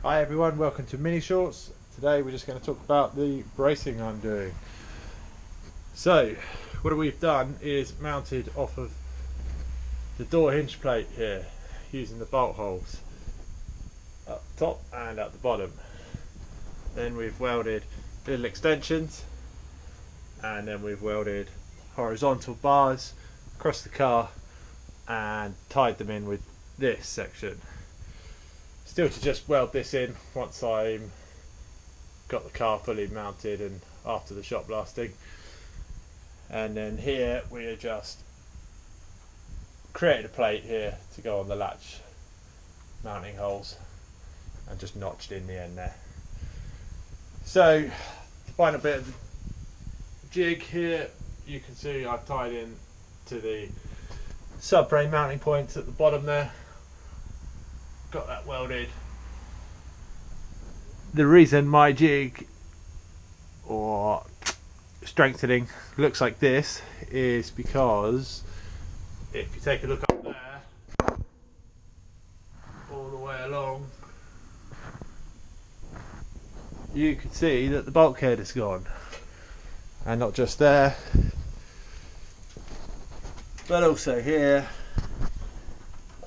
Hi everyone, welcome to Mini Shorts. Today we're just going to talk about the bracing I'm doing. So, what we've done is mounted off of the door hinge plate here using the bolt holes up top and at the bottom. Then we've welded little extensions, and then we've welded horizontal bars across the car and tied them in with this section. Still to just weld this in once I'm got the car fully mounted and after the shop blasting. And then here we just created a plate here to go on the latch mounting holes and just notched in the end there. So the final bit of the jig here, you can see I've tied in to the subframe mounting points at the bottom there. Got that welded. The reason my jig or strengthening looks like this is because if you take a look up there all the way along, you can see that the bulkhead is gone, and not just there but also here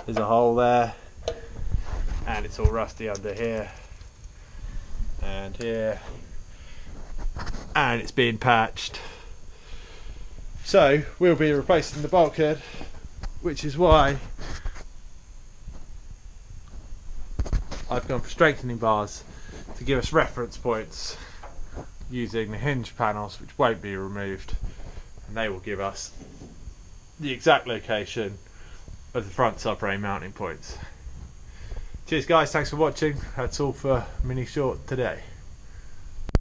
there's a hole there, and it's all rusty under here and here, and it's being patched. So we'll be replacing the bulkhead, which is why I've gone for strengthening bars to give us reference points using the hinge panels, which won't be removed, and they will give us the exact location of the front subframe mounting points. Cheers guys, thanks for watching. That's all for Mini Short today.